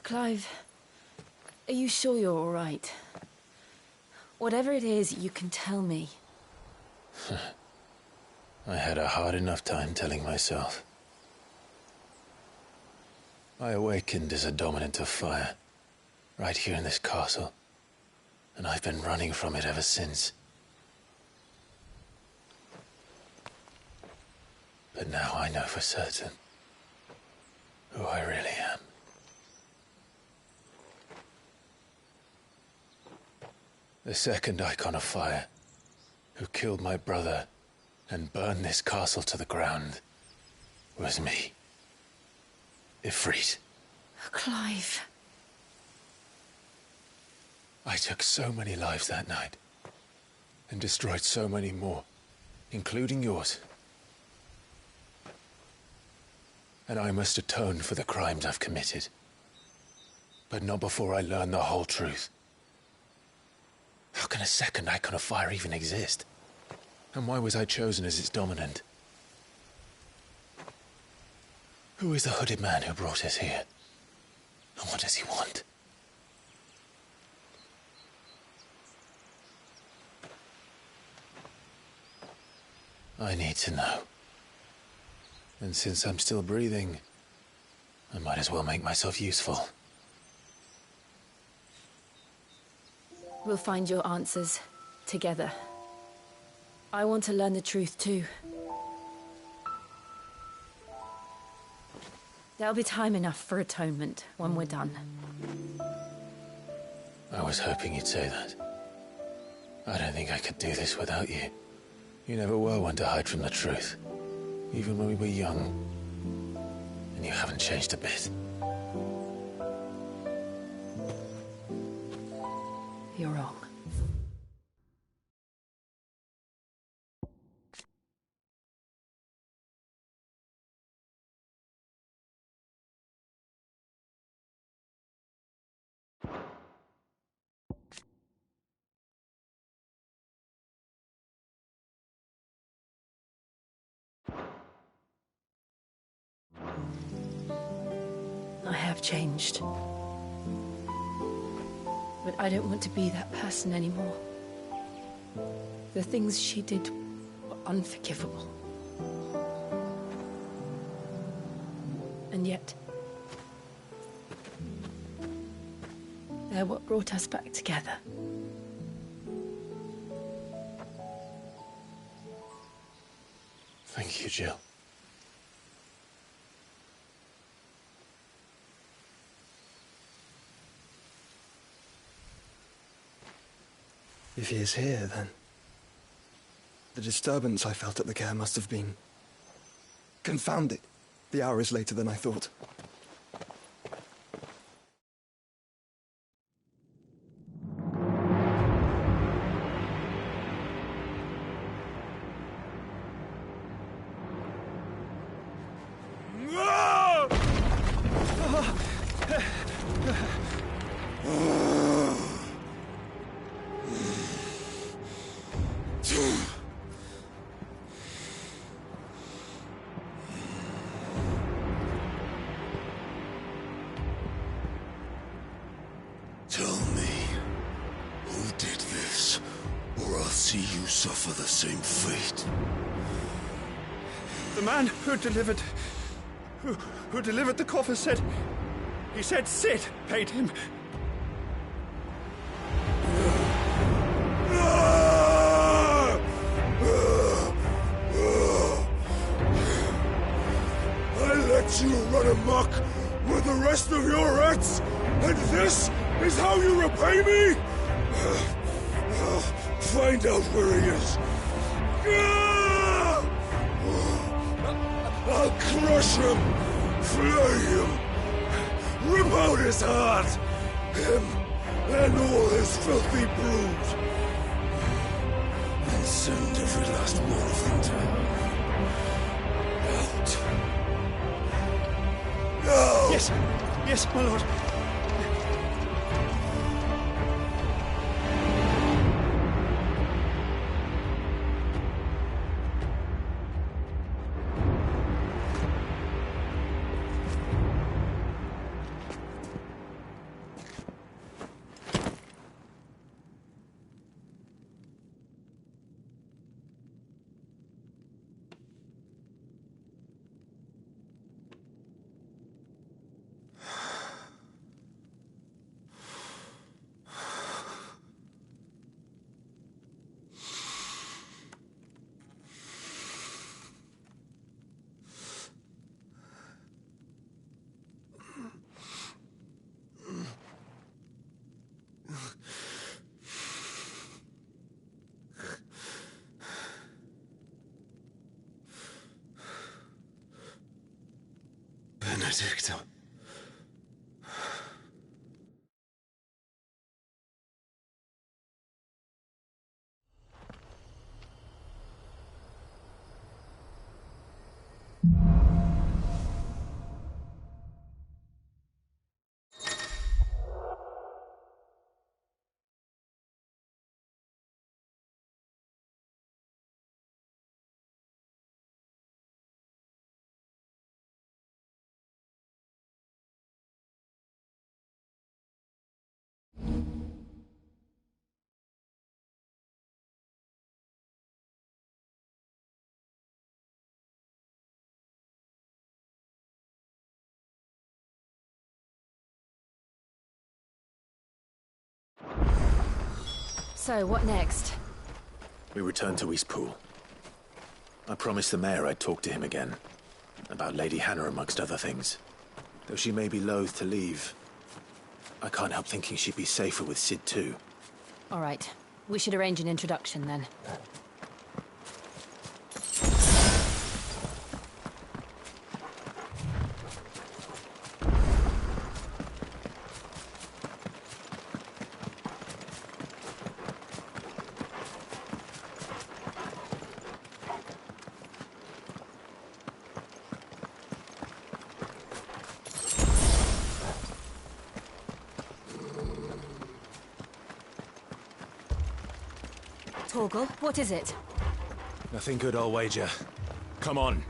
Clive, are you sure you're all right? Whatever it is, you can tell me. I had a hard enough time telling myself. I awakened as a dominant of fire, right here in this castle, and I've been running from it ever since. But now I know for certain who I really am. The second icon of fire, who killed my brother and burned this castle to the ground, was me. Ifrit. Clive. I took so many lives that night, and destroyed so many more, including yours. And I must atone for the crimes I've committed. But not before I learn the whole truth. How can a second icon of fire even exist? And why was I chosen as its dominant? Who is the hooded man who brought us here? And what does he want? I need to know. And since I'm still breathing, I might as well make myself useful. We'll find your answers together. I want to learn the truth too. There'll be time enough for atonement when we're done. I was hoping you'd say that. I don't think I could do this without you. You never were one to hide from the truth, even when we were young. And you haven't changed a bit. You're wrong. I have changed. But I don't want to be that person anymore. The things she did were unforgivable. And yet, they're what brought us back together. Thank you, Jill. If he is here, then the disturbance I felt at the care must have been... confounded. The hour is later than I thought. Tell me, who did this, or I'll see you suffer the same fate. The man who delivered... who delivered the coffer said... He said Sid paid him. I let you run amok with the rest of your rats, and this is how you repay me? I'll find out where he is. I'll crush him, flay him, rip out his heart, him and all his filthy brood, and send every last one of them to hell. Out. Now! Yes, yes, my lord. Benedicta. So, what next? We return to Eastpool. I promised the mayor I'd talk to him again. About Lady Hannah, amongst other things. Though she may be loath to leave, I can't help thinking she'd be safer with Sid too. All right. We should arrange an introduction then. Torgal, what is it? Nothing good, I'll wager. Come on.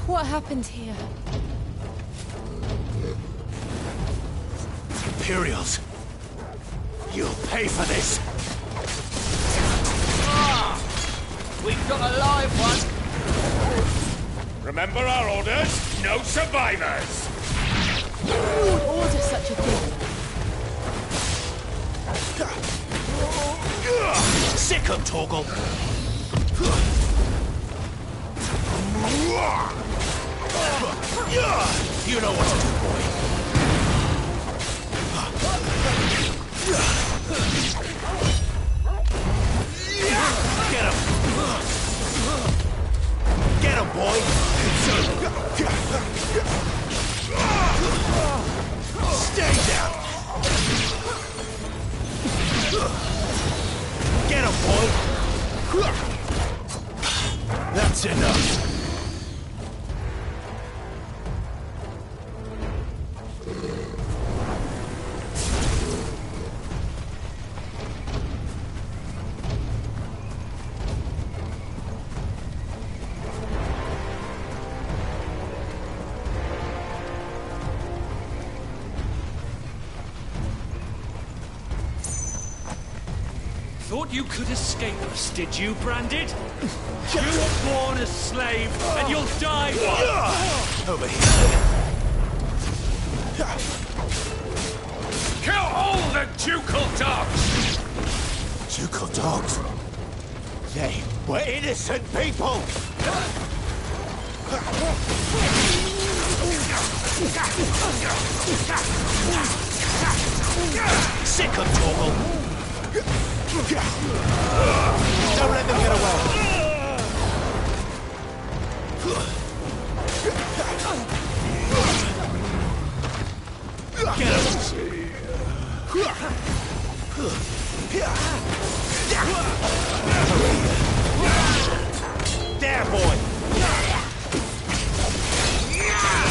What happened here? Imperials! You'll pay for this! We've got a live one! Remember our orders? No survivors! Who would order such a thing? Sick 'em, Torgal! You know what to do, boy. Get him! Get him, boy! Stay down! Get him, boy! That's enough! Thought you could escape us, did you, Branded? You were born a slave, and you'll die one! Over here. Kill all the ducal dogs! Ducal dogs? They were innocent people! Sick of Torgal! Don't let them get away! Get him! There, boy!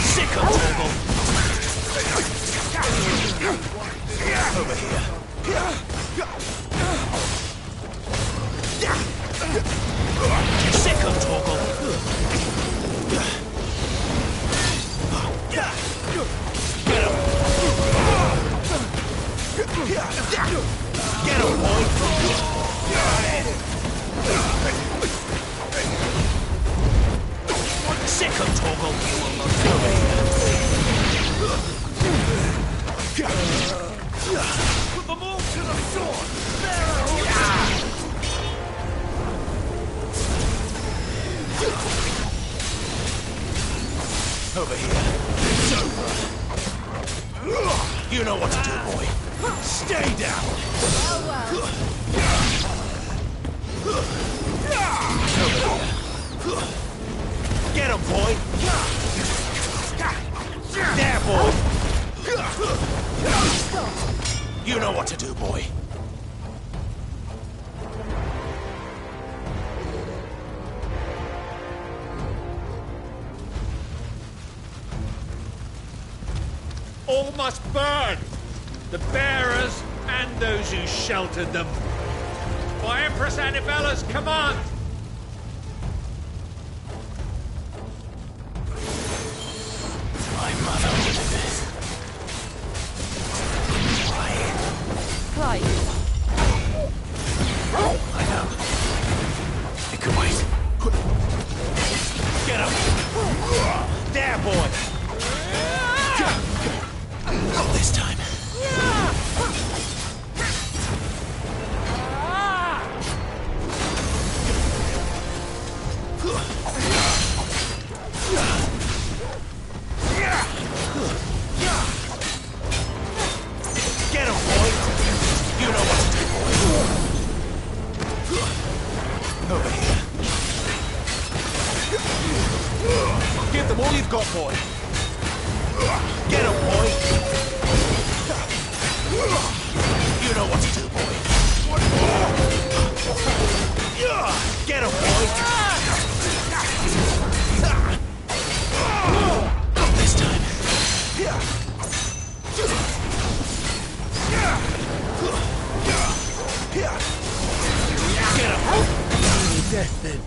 Sick of Torgal! Over here! Over here. It's over. You know what to do, boy. Stay down. Over here. Get him, boy. There, boy. You know what to do, boy. All must burn! The bearers and those who sheltered them. By Empress Annibella's command! My mother ordered this. Why? Clive. I know. It could wait. Get him! There, boy! Not this time. Get him, boy! You know what to do, boy. Over here. Give them all you've got, boy. Get him, boy! You know what to do, boy. Get him, boy! Not this time. Get him! You're dead, then.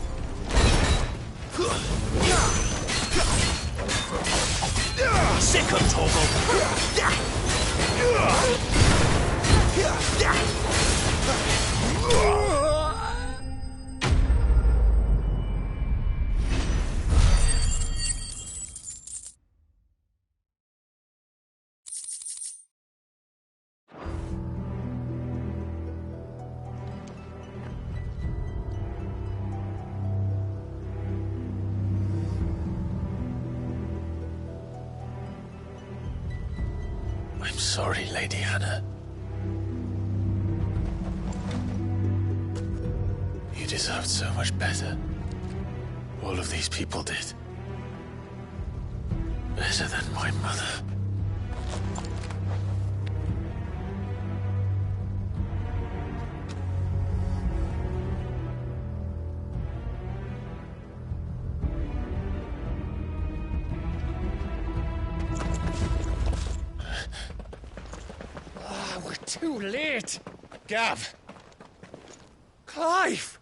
Sick of Torgal! I'm sorry, Lady Hannah. You deserved so much better. All of these people did. Better than my mother. We're too late! Gav! Clive!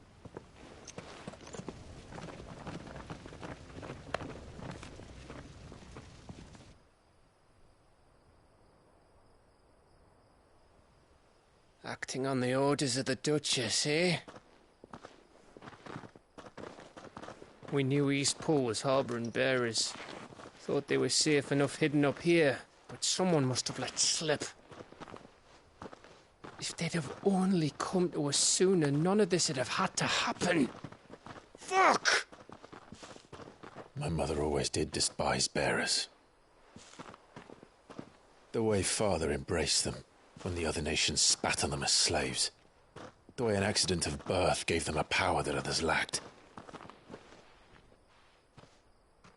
Acting on the orders of the Duchess, eh? We knew East Pool was harbouring bearers. Thought they were safe enough hidden up here, but someone must have let slip. If they'd have only come to us sooner, none of this would have had to happen. Fuck! My mother always did despise bearers. The way Father embraced them when the other nations spat on them as slaves. The way an accident of birth gave them a power that others lacked.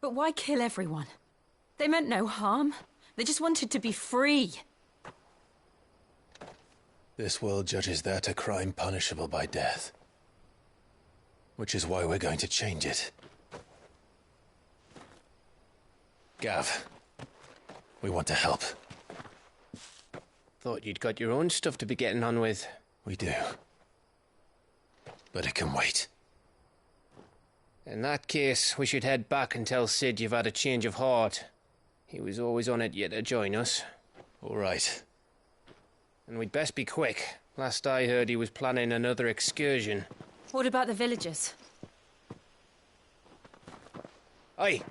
But why kill everyone? They meant no harm. They just wanted to be free. This world judges that a crime punishable by death. Which is why we're going to change it. Gav, we want to help. Thought you'd got your own stuff to be getting on with. We do. But it can wait. In that case, we should head back and tell Sid you've had a change of heart. He was always on it yet to join us. All right. And we'd best be quick. Last I heard, he was planning another excursion. What about the villagers? Aye.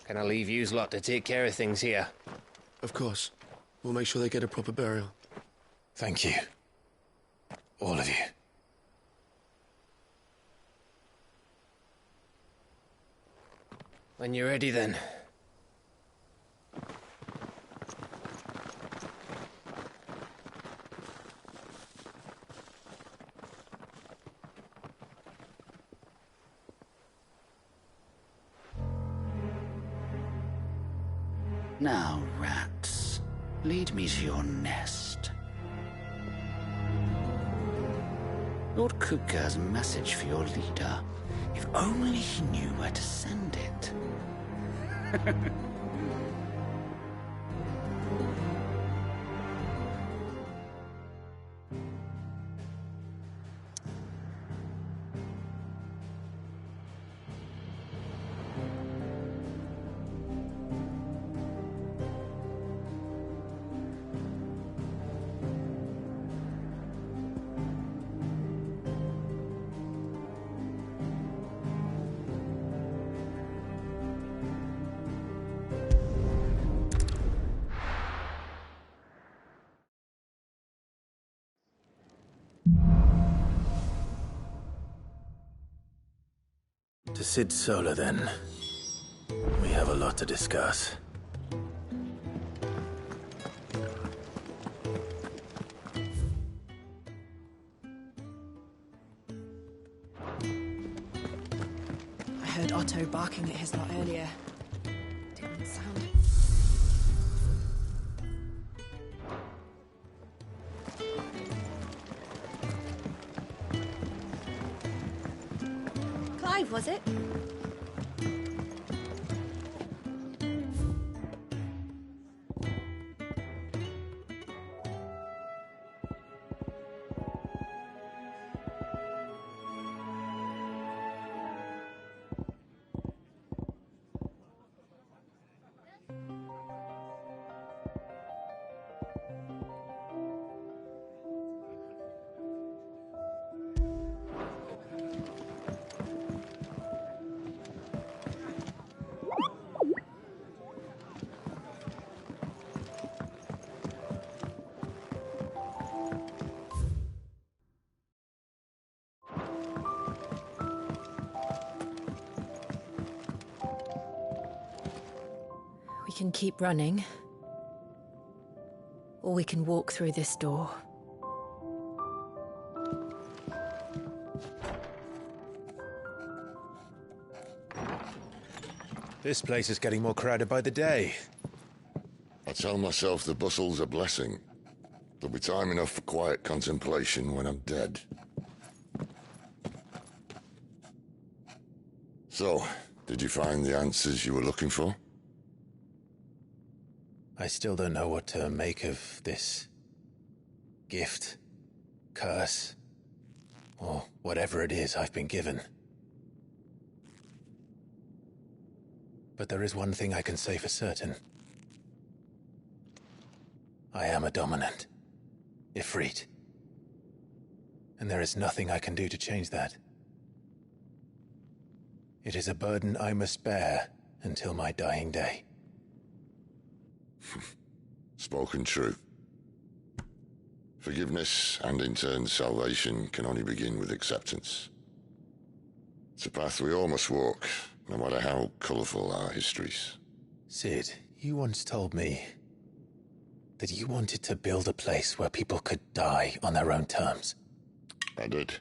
Can I leave yous lot to take care of things here? Of course. We'll make sure they get a proper burial. Thank you. All of you. When you're ready, then. Now, rats, lead me to your nest. Lord Kupka has a message for your leader. If only he knew where to send it. To Sid Solar, then. We have a lot to discuss. I heard Otto barking at his lot earlier. Didn't sound... Clive, was it? We can keep running, or we can walk through this door. This place is getting more crowded by the day. I tell myself the bustle's a blessing. There'll be time enough for quiet contemplation when I'm dead. So, did you find the answers you were looking for? I still don't know what to make of this gift, curse, or whatever it is I've been given. But there is one thing I can say for certain. I am a dominant, Ifrit. And there is nothing I can do to change that. It is a burden I must bear until my dying day. Spoken true. Forgiveness, and in turn salvation, can only begin with acceptance. It's a path we all must walk, no matter how colourful our histories. Sid, you once told me that you wanted to build a place where people could die on their own terms. I did.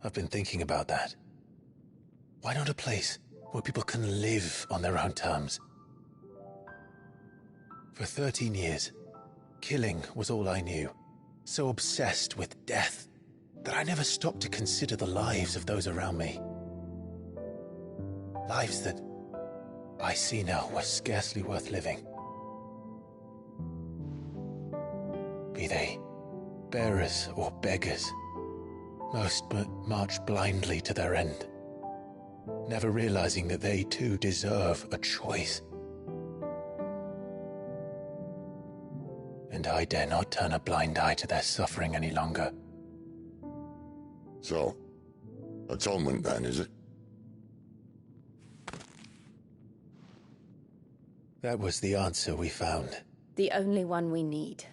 I've been thinking about that. Why not a place where people can live on their own terms? For 13 years, killing was all I knew. So obsessed with death that I never stopped to consider the lives of those around me. Lives that I see now were scarcely worth living. Be they bearers or beggars, most but march blindly to their end, never realizing that they too deserve a choice. And I dare not turn a blind eye to their suffering any longer. So, atonement then, is it? That was the answer we found. The only one we need.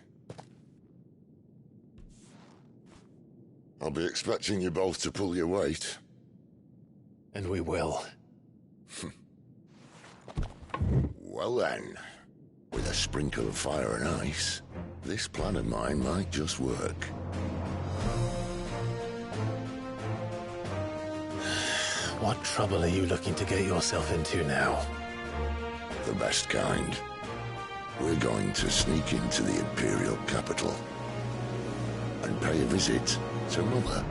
I'll be expecting you both to pull your weight. And we will. Well then, with a sprinkle of fire and ice, this plan of mine might just work. What trouble are you looking to get yourself into now? The best kind. We're going to sneak into the Imperial capital and pay a visit to Mother.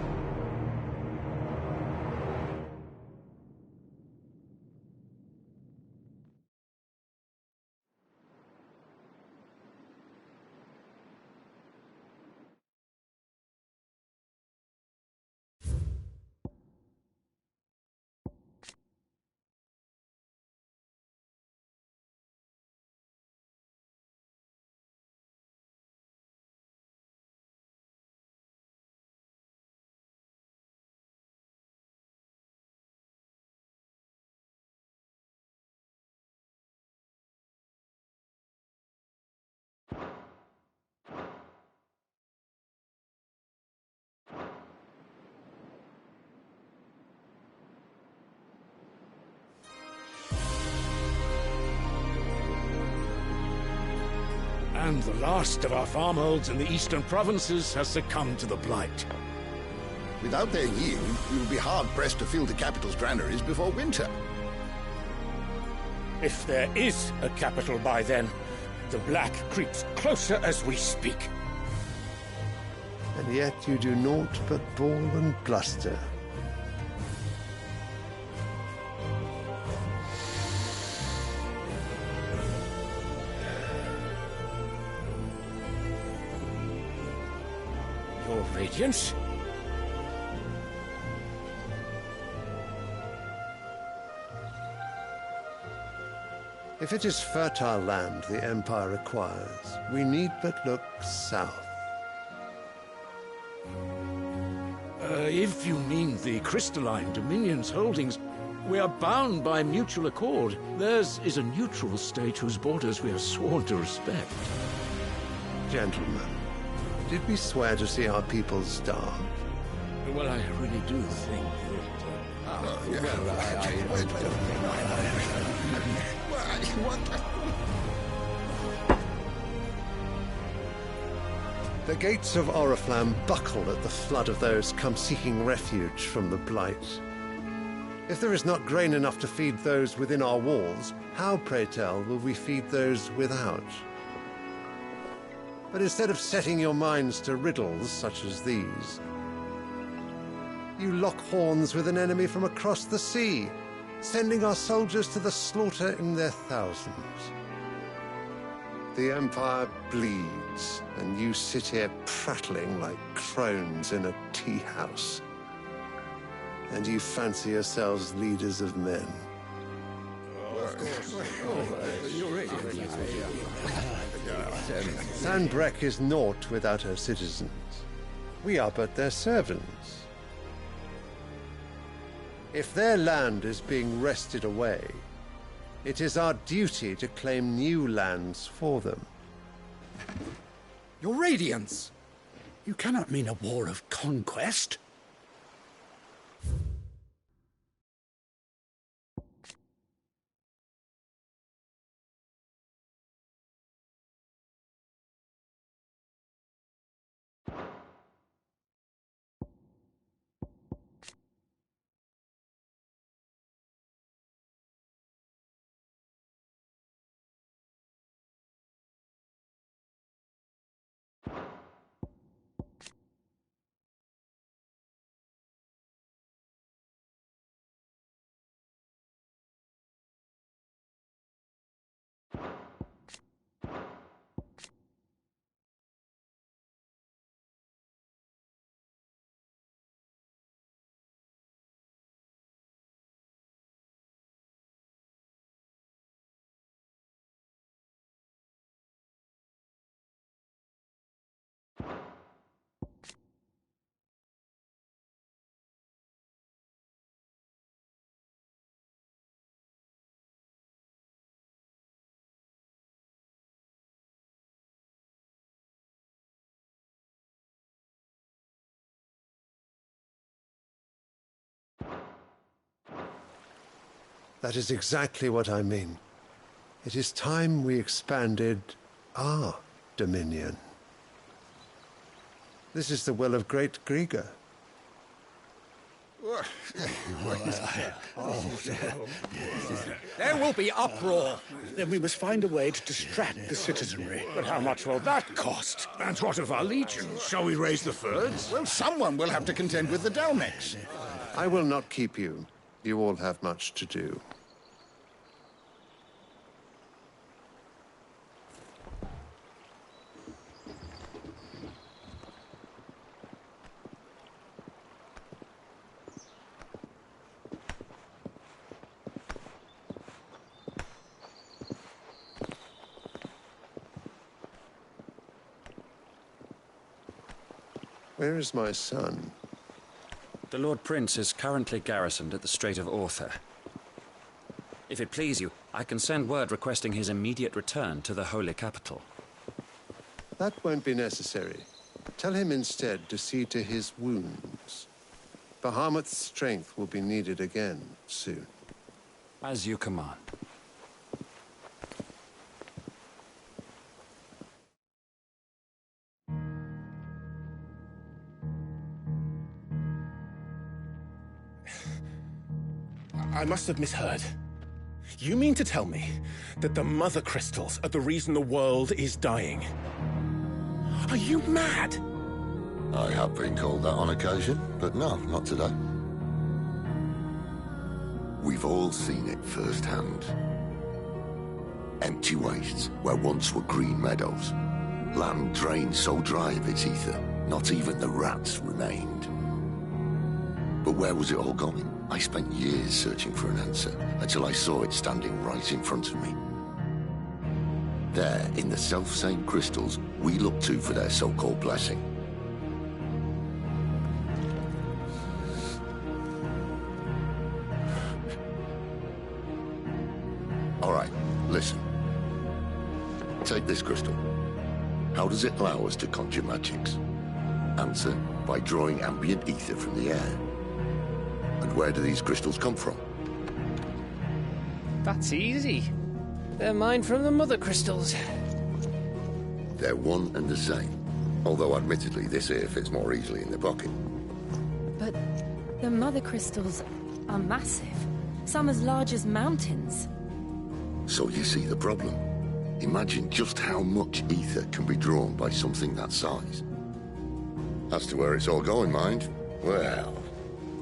And the last of our farmholds in the eastern provinces has succumbed to the blight. Without their yield, we will be hard-pressed to fill the capital's granaries before winter. If there is a capital by then, the black creeps closer as we speak. And yet you do naught but bawl and bluster. Your Radiance? If it is fertile land the Empire requires, we need but look south. If you mean the crystalline Dominion's holdings, we are bound by mutual accord. Theirs is a neutral state whose borders we are sworn to respect. Gentlemen, did we swear to see our people starve? Well, I really do think The gates of Oriflamme buckle at the flood of those come seeking refuge from the blight. If there is not grain enough to feed those within our walls, how, pray tell, will we feed those without? But instead of setting your minds to riddles such as these, you lock horns with an enemy from across the sea, sending our soldiers to the slaughter in their thousands. The Empire bleeds, and you sit here prattling like crones in a tea-house. And you fancy yourselves leaders of men. Sanbreque is naught without her citizens. We are but their servants. If their land is being wrested away, it is our duty to claim new lands for them. Your Radiance! You cannot mean a war of conquest. That is exactly what I mean. It is time we expanded our dominion. This is the will of great Grieger. There will be uproar. Then we must find a way to distract the citizenry. But how much will that cost? And what of our legions? Shall we raise the furs? Well, someone will have to contend with the Dalmex. I will not keep you. You all have much to do. Where is my son? The Lord Prince is currently garrisoned at the Strait of Arthur. If it please you, I can send word requesting his immediate return to the Holy Capital. That won't be necessary. Tell him instead to see to his wounds. Bahamut's strength will be needed again soon. As you command. I must have misheard. You mean to tell me that the Mother Crystals are the reason the world is dying? Are you mad? I have been called that on occasion, but no, not today. We've all seen it firsthand. Empty wastes where once were green meadows. Land drained so dry of its ether, not even the rats remained. But where was it all going? I spent years searching for an answer, until I saw it standing right in front of me. There, in the self-same crystals we look to for their so-called blessing. All right, listen. Take this crystal. How does it allow us to conjure magics? Answer, by drawing ambient ether from the air. And where do these crystals come from? That's easy. They're mine from the Mother Crystals. They're one and the same. Although admittedly this here fits more easily in the pocket. But the Mother Crystals are massive. Some as large as mountains. So you see the problem. Imagine just how much ether can be drawn by something that size. As to where it's all going, mind, well,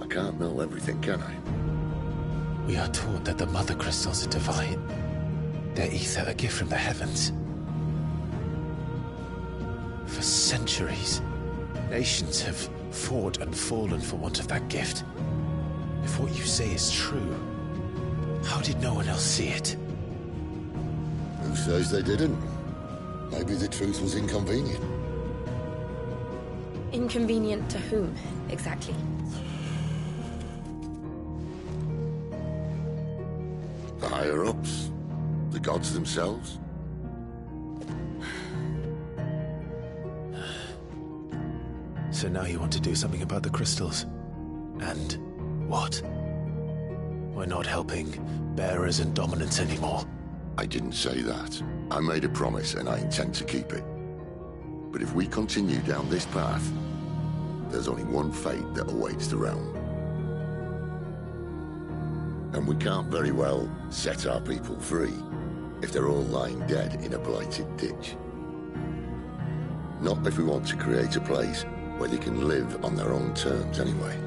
I can't know everything, can I? We are taught that the Mother Crystals are divine. Their ether a gift from the heavens. For centuries, nations have fought and fallen for want of that gift. If what you say is true, how did no one else see it? Who says they didn't? Maybe the truth was inconvenient. Inconvenient to whom, exactly? The higher-ups? The gods themselves? So now you want to do something about the crystals? And what? We're not helping bearers and dominants anymore. I didn't say that. I made a promise and I intend to keep it. But if we continue down this path, there's only one fate that awaits the realm. And we can't very well set our people free if they're all lying dead in a blighted ditch. Not if we want to create a place where they can live on their own terms anyway.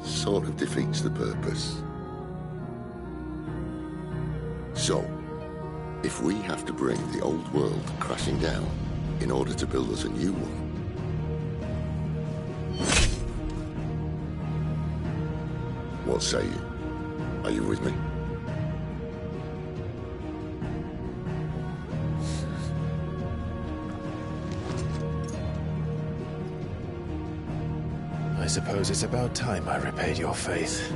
Sort of defeats the purpose. So, if we have to bring the old world crashing down in order to build us a new one, what say you? Are you with me? I suppose it's about time I repaid your faith.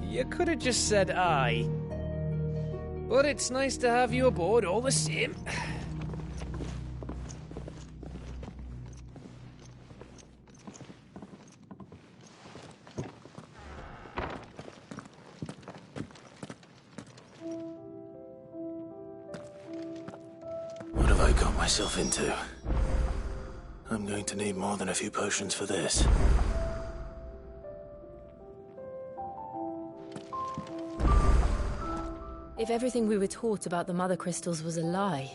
You could have just said aye. But it's nice to have you aboard all the same. I got myself into? I'm going to need more than a few potions for this. If everything we were taught about the Mother Crystals was a lie,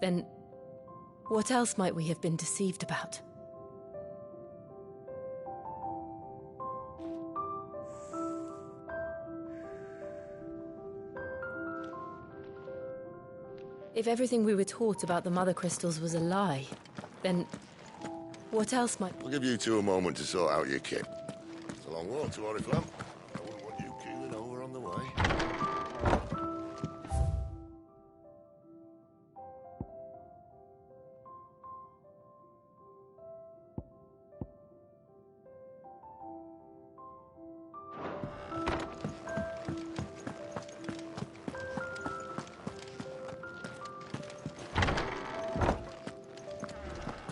then what else might we have been deceived about? If everything we were taught about the Mother Crystals was a lie, then what else might... I'll give you two a moment to sort out your kit. It's a long walk to Oriflamme. I wouldn't want you keeling over on the way.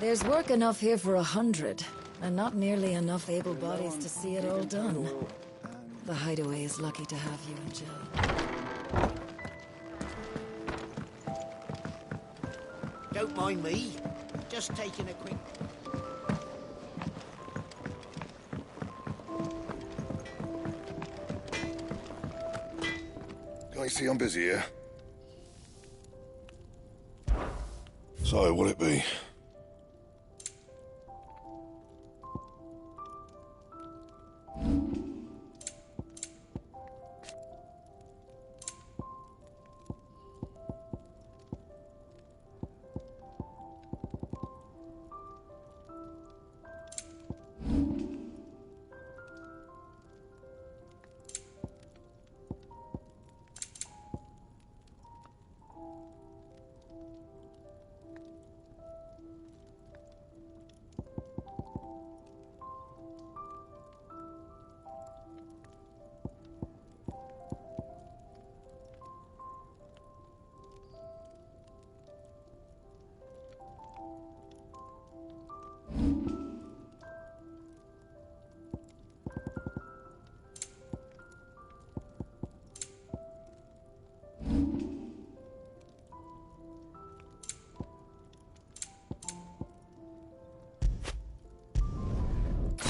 There's work enough here for 100, and not nearly enough able bodies to see it all done. The Hideaway is lucky to have you and Jill. Don't mind me. Just taking a quick... Can't you see I'm busy here? So, what'll it be?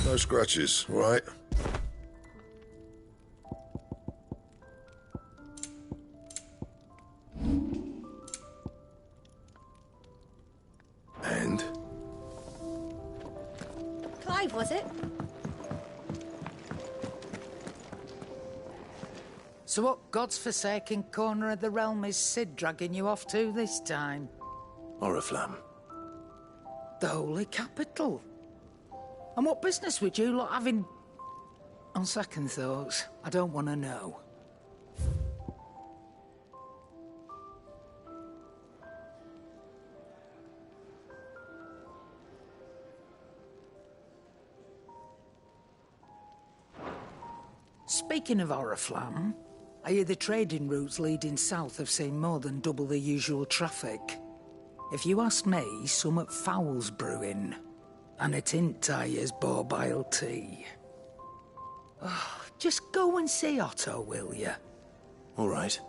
No scratches, right? And? Clive, was it? So what God's forsaken corner of the realm is Sid dragging you off to this time? Oriflamme. The Holy Capital. And what business would you lot having... On second thoughts, I don't want to know. Speaking of Oriflamme, I hear the trading routes leading south have seen more than double the usual traffic. If you ask me, summat foul's brewing. And it ain't Tyre's borbile tea. Oh, just go and see Otto, will you? All right.